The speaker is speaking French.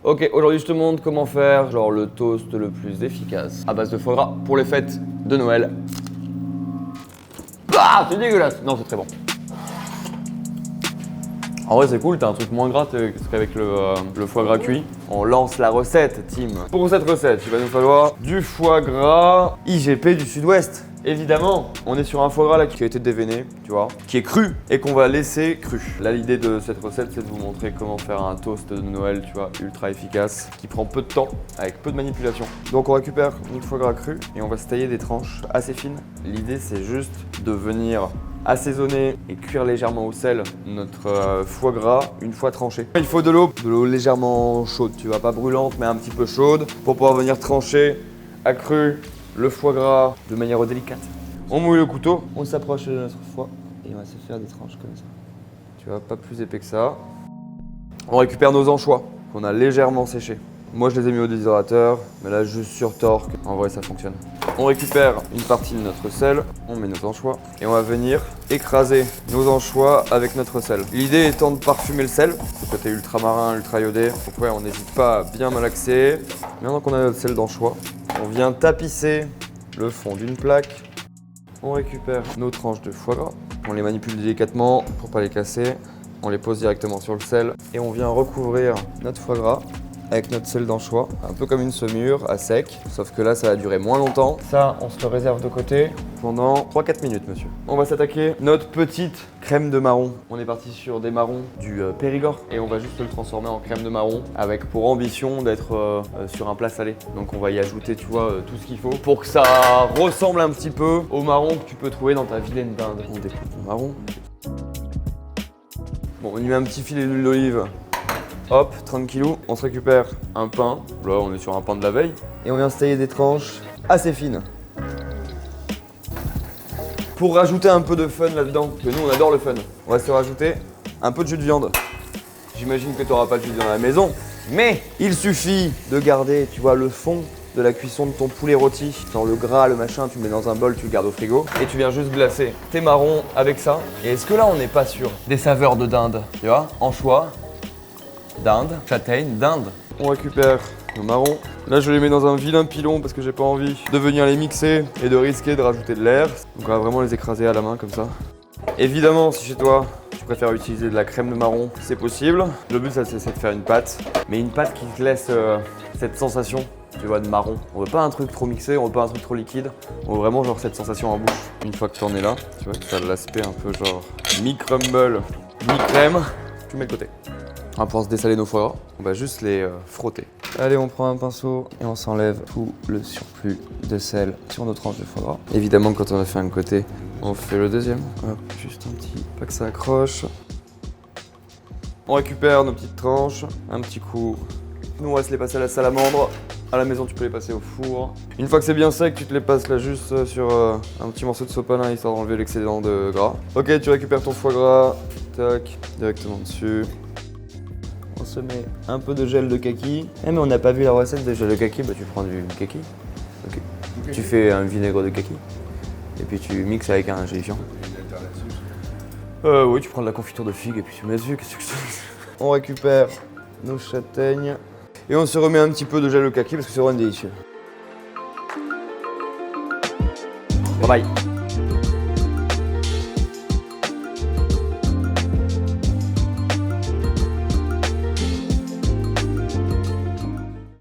Ok, aujourd'hui je te montre comment faire genre le toast le plus efficace à base de foie gras pour les fêtes de Noël. Ah, c'est dégueulasse. Non, c'est très bon. En vrai c'est cool, t'as un truc moins gras qu'avec le foie gras cuit. On lance la recette, team. Pour cette recette, il va nous falloir du foie gras IGP du Sud-Ouest. Évidemment, on est sur un foie gras là qui a été déveiné, tu vois, qui est cru et qu'on va laisser cru. Là, l'idée de cette recette, c'est de vous montrer comment faire un toast de Noël, tu vois, ultra efficace, qui prend peu de temps, avec peu de manipulation. Donc on récupère notre foie gras cru et on va se tailler des tranches assez fines. L'idée, c'est juste de venir assaisonner et cuire légèrement au sel notre foie gras une fois tranché. Il faut de l'eau légèrement chaude, tu vois, pas brûlante mais un petit peu chaude pour pouvoir venir trancher à cru le foie gras de manière délicate. On mouille le couteau, on s'approche de notre foie et on va se faire des tranches comme ça. Tu vois, pas plus épais que ça. On récupère nos anchois qu'on a légèrement séchés. Moi je les ai mis au déshydrateur, mais là juste sur torque, en vrai ça fonctionne. On récupère une partie de notre sel, on met nos anchois et on va venir écraser nos anchois avec notre sel. L'idée étant de parfumer le sel, ce côté ultramarin, ultra iodé. Donc ouais, on n'hésite pas à bien malaxer. Maintenant qu'on a notre sel d'anchois, on vient tapisser le fond d'une plaque. On récupère nos tranches de foie gras, on les manipule délicatement pour pas les casser. On les pose directement sur le sel et on vient recouvrir notre foie gras avec notre sel d'anchois, un peu comme une saumure à sec, sauf que là ça va durer moins longtemps. Ça, on se le réserve de côté pendant 3-4 minutes, monsieur. On va s'attaquer notre petite crème de marron. On est parti sur des marrons du Périgord et on va juste le transformer en crème de marron avec pour ambition d'être sur un plat salé. Donc on va y ajouter, tu vois, tout ce qu'il faut pour que ça ressemble un petit peu au marron que tu peux trouver dans ta vilaine dinde. On découpe le marron. Bon, on y met un petit filet d'huile d'olive. Hop, tranquillou, on se récupère un pain. Là, on est sur un pain de la veille. Et on vient se tailler des tranches assez fines. Pour rajouter un peu de fun là-dedans, parce que nous, on adore le fun, on va se rajouter un peu de jus de viande. J'imagine que tu n'auras pas de jus de viande à la maison, mais il suffit de garder, tu vois, le fond de la cuisson de ton poulet rôti. Genre le gras, le machin, tu le mets dans un bol, tu le gardes au frigo. Et tu viens juste glacer tes marrons avec ça. Et est-ce que là, on n'est pas sur des saveurs de dinde, tu vois, anchois, dinde, châtaigne, dinde. On récupère nos marrons. Là, je les mets dans un vilain pilon parce que j'ai pas envie de venir les mixer et de risquer de rajouter de l'air. Donc on va vraiment les écraser à la main comme ça. Évidemment, si chez toi, tu préfères utiliser de la crème de marron, c'est possible. Le but, c'est de faire une pâte, mais une pâte qui te laisse cette sensation, tu vois, de marron. On veut pas un truc trop mixé, on veut pas un truc trop liquide. On veut vraiment genre cette sensation en bouche. Une fois que tu en es là, tu vois, que ça a l'aspect un peu genre mi-crumble, mi-crème, tu mets de côté. On va pouvoir se dessaler nos foie gras, on va juste les frotter. Allez, on prend un pinceau et on s'enlève tout le surplus de sel sur nos tranches de foie gras. Évidemment, quand on a fait un côté, on fait le deuxième. Hop, juste un petit, pas que ça accroche. On récupère nos petites tranches, un petit coup. Nous, on va se les passer à la salamandre. À la maison, tu peux les passer au four. Une fois que c'est bien sec, tu te les passes là juste sur un petit morceau de sopalin histoire d'enlever l'excédent de gras. Ok, tu récupères ton foie gras, tac, directement dessus. On se met un peu de gel de kaki. Eh mais on n'a pas vu la recette de gel de kaki, bah tu prends du kaki. Okay. Tu fais un vinaigre de kaki. Et puis tu mixes avec un gélifiant. Oui, tu prends de la confiture de figue et puis tu mets dessus. Qu'est-ce que je te dis ? On récupère nos châtaignes. Et on se remet un petit peu de gel de kaki parce que c'est vraiment délicieux. Bye bye.